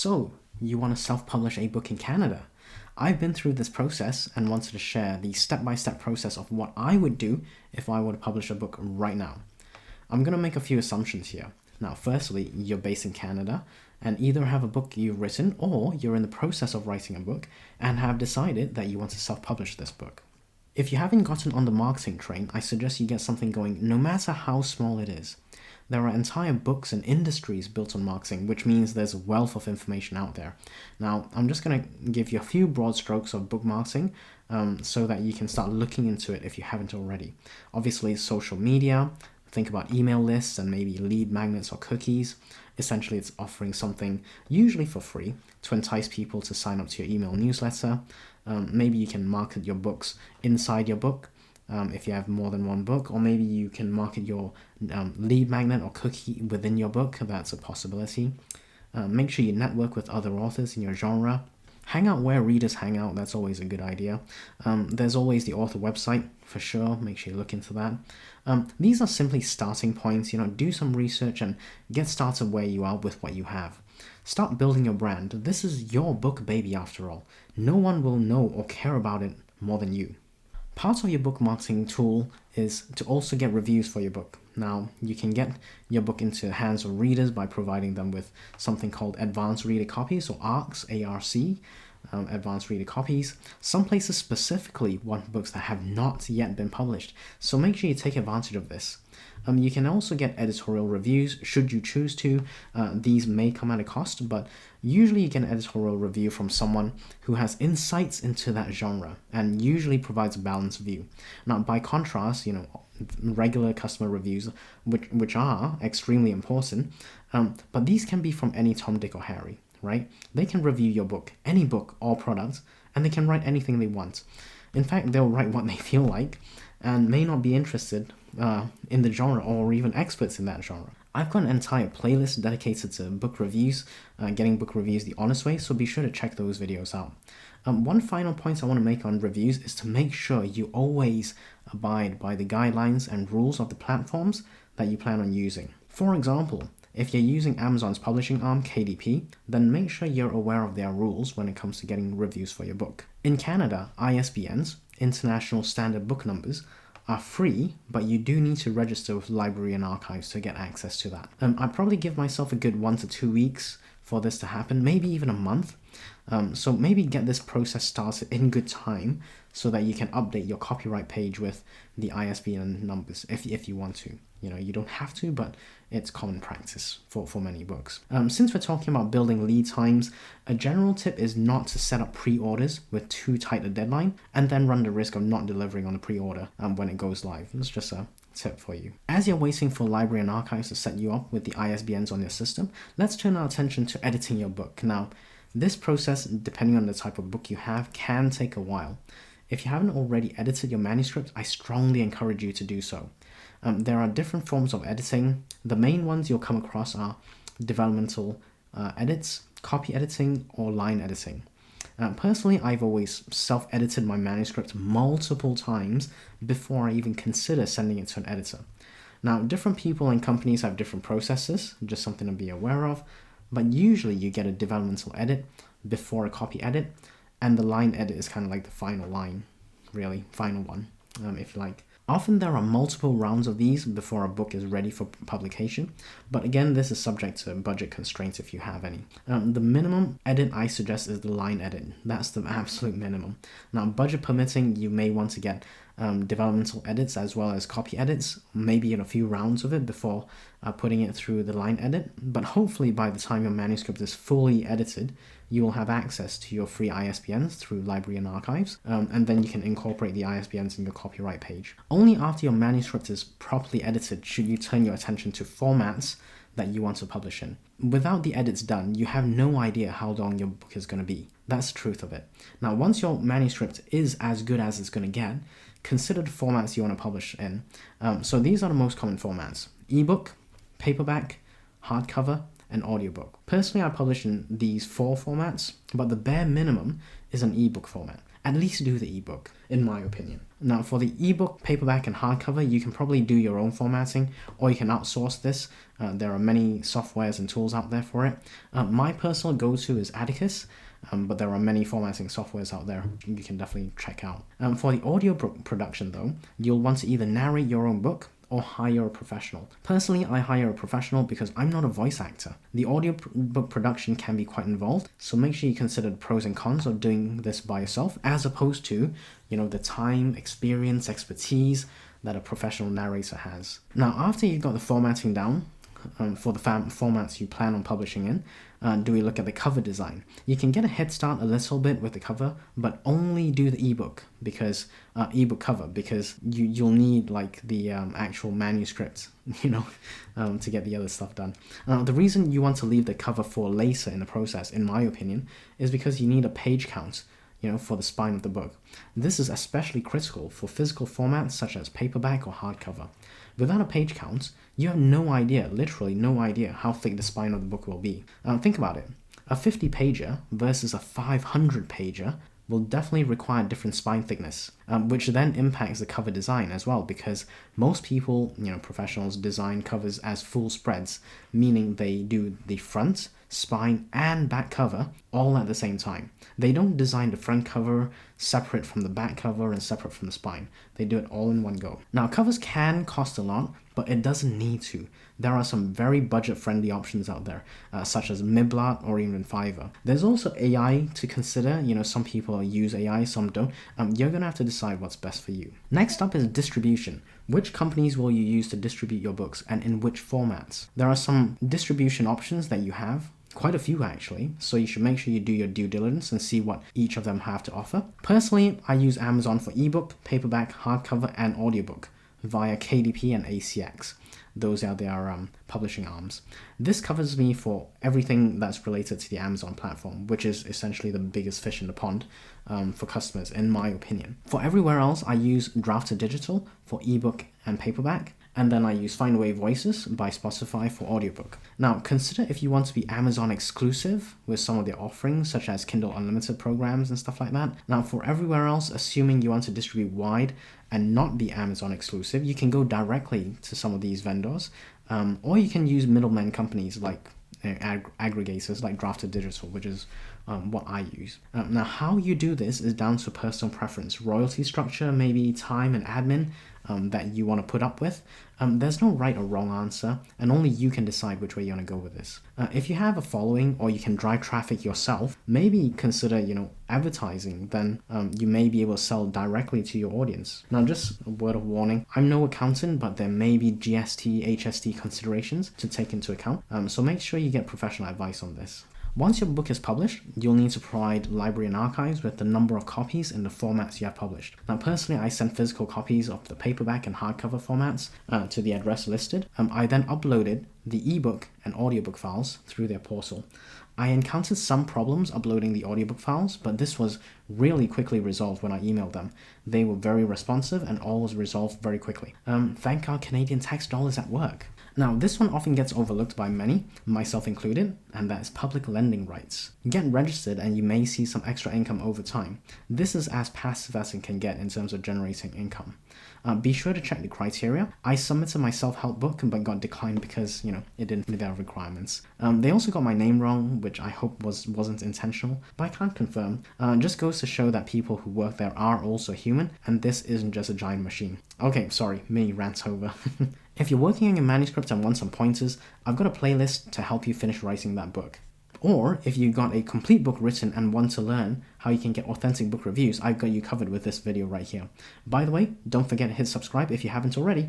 So, you want to self-publish a book in Canada? I've been through this process and wanted to share the step-by-step process of what I would do if I were to publish a book right now. I'm going to make a few assumptions here. Now, firstly, you're based in Canada and either have a book you've written or you're in the process of writing a book and have decided that you want to self-publish this book. If you haven't gotten on the marketing train, I suggest you get something going no matter how small it is. There are entire books and industries built on marketing, which means there's a wealth of information out there. Now, I'm just going to give you a few broad strokes of book marketing so that you can start looking into it if you haven't already. Obviously, social media, think about email lists and maybe lead magnets or cookies. Essentially, it's offering something usually for free to entice people to sign up to your email newsletter. Maybe you can market your books inside your book. If you have more than one book, or maybe you can market your lead magnet or cookie within your book. That's a possibility. Make sure you network with other authors in your genre. Hang out where readers hang out. That's always a good idea. There's always the author website for sure. Make sure you look into that. These are simply starting points. Do some research and get started where you are with what you have. Start building your brand. This is your book, baby, after all. No one will know or care about it more than you. Part of your book marketing tool is to also get reviews for your book. Now, you can get your book into the hands of readers by providing them with something called advanced reader copies, or ARCs, A-R-C, advanced reader copies. Some places specifically want books that have not yet been published, so make sure you take advantage of this. You can also get editorial reviews should you choose to. These may come at a cost, but usually you get an editorial review from someone who has insights into that genre and usually provides a balanced view. Now, by contrast, regular customer reviews, which are extremely important, but these can be from any Tom, Dick, or Harry, right? They can review your book, any book or product, and they can write anything they want. In fact, they'll write what they feel like and may not be interested in the genre or even experts in that genre. I've got an entire playlist dedicated to book reviews, getting book reviews the honest way, so be sure to check those videos out. One final point I want to make on reviews is to make sure you always abide by the guidelines and rules of the platforms that you plan on using. For example, if you're using Amazon's publishing arm, KDP, then make sure you're aware of their rules when it comes to getting reviews for your book. In Canada, ISBNs, International Standard Book Numbers, are free, but you do need to register with Library and Archives to get access to that. I'd probably give myself a good 1 to 2 weeks for this to happen, maybe even a month. So maybe get this process started in good time so that you can update your copyright page with the ISBN numbers if you want to. You don't have to, but it's common practice for many books. Since we're talking about building lead times, a general tip is not to set up pre-orders with too tight a deadline and then run the risk of not delivering on the pre-order when it goes live. That's just a tip for you. As you're waiting for Library and Archives to set you up with the ISBNs on your system, let's turn our attention to editing your book. Now, this process, depending on the type of book you have, can take a while. If you haven't already edited your manuscript, I strongly encourage you to do so. There are different forms of editing. The main ones you'll come across are developmental edits, copy editing, or line editing. Personally, I've always self-edited my manuscript multiple times before I even consider sending it to an editor. Now, different people and companies have different processes, just something to be aware of, but usually you get a developmental edit before a copy edit, and the line edit is kind of like the final line, really, final one, if you like. Often there are multiple rounds of these before a book is ready for publication, but again, this is subject to budget constraints if you have any. The minimum edit I suggest is the line edit. That's the absolute minimum. Now, budget permitting, you may want to get developmental edits as well as copy edits, maybe in a few rounds of it before putting it through the line edit, but hopefully by the time your manuscript is fully edited, you will have access to your free ISBNs through Library and Archives, and then you can incorporate the ISBNs in your copyright page. Only after your manuscript is properly edited should you turn your attention to formats that you want to publish in. Without the edits done, you have no idea how long your book is going to be. That's the truth of it. Now, once your manuscript is as good as it's going to get, consider the formats you want to publish in. So these are the most common formats: ebook, paperback, hardcover, and audiobook. Personally, I publish in these 4 formats, but the bare minimum is an ebook format. At least do the ebook, in my opinion. Now for the ebook, paperback and hardcover, you can probably do your own formatting, or you can outsource this. There are many softwares and tools out there for it. My personal go-to is Atticus, but there are many formatting softwares out there you can definitely check out. For the audio production though, you'll want to either narrate your own book or hire a professional. Personally, I hire a professional because I'm not a voice actor. The audiobook production can be quite involved, so make sure you consider the pros and cons of doing this by yourself, as opposed to, the time, experience, expertise that a professional narrator has. Now, after you've got the formatting down, for the formats you plan on publishing in, do we look at the cover design? You can get a head start a little bit with the cover, but only do the ebook cover, because you'll need like the actual manuscript, to get the other stuff done. The reason you want to leave the cover for later in the process, in my opinion, is because you need a page count, for the spine of the book. This is especially critical for physical formats such as paperback or hardcover. Without a page count, you have no idea, literally no idea, how thick the spine of the book will be. Think about it. A 50-pager versus a 500-pager will definitely require different spine thickness, which then impacts the cover design as well, because most people, professionals, design covers as full spreads, meaning they do the front, spine, and back cover all at the same time. They don't design the front cover separate from the back cover and separate from the spine. They do it all in one go. Now, covers can cost a lot, but it doesn't need to. There are some very budget-friendly options out there, such as Miblat or even Fiverr. There's also AI to consider. Some people use AI, some don't. You're going to have to decide what's best for you. Next up is distribution. Which companies will you use to distribute your books, and in which formats? There are some distribution options that you have. Quite a few actually, so you should make sure you do your due diligence and see what each of them have to offer. Personally, I use Amazon for ebook, paperback, hardcover, and audiobook via KDP and ACX. Those are their publishing arms. This covers me for everything that's related to the Amazon platform, which is essentially the biggest fish in the pond for customers, in my opinion. For everywhere else, I use Drafted Digital for ebook and paperback, and then I use Findaway Voices by Spotify for audiobook. Now, consider if you want to be Amazon exclusive with some of their offerings, such as Kindle Unlimited programs and stuff like that. Now, for everywhere else, assuming you want to distribute wide and not be Amazon exclusive, you can go directly to some of these vendors, or you can use middlemen companies like aggregators like Drafted Digital, which is what I use. Now, how you do this is down to personal preference, royalty structure, maybe time and admin that you want to put up with. There's no right or wrong answer, and only you can decide which way you want to go with this. If you have a following or you can drive traffic yourself, maybe consider, advertising. Then you may be able to sell directly to your audience. Now, just a word of warning, I'm no accountant, but there may be GST, HST considerations to take into account. So make sure you get professional advice on this. Once your book is published, you'll need to provide library and archives with the number of copies in the formats you have published. Now, personally, I sent physical copies of the paperback and hardcover formats to the address listed. I then uploaded the ebook and audiobook files through their portal. I encountered some problems uploading the audiobook files, but this was really quickly resolved when I emailed them. They were very responsive and all was resolved very quickly. Thank our Canadian tax dollars at work. Now, this one often gets overlooked by many, myself included, and that is public lending rights. Get registered and you may see some extra income over time. This is as passive as it can get in terms of generating income. Be sure to check the criteria. I submitted my self-help book but got declined because, it didn't meet their requirements. They also got my name wrong, which I hope wasn't intentional, but I can't confirm. Just goes to show that people who work there are also human, and this isn't just a giant machine. Okay, sorry, mini rant over. If you're working on your manuscript and want some pointers, I've got a playlist to help you finish writing that book. Or if you got a complete book written and want to learn how you can get authentic book reviews, I've got you covered with this video right here. By the way, don't forget to hit subscribe if you haven't already.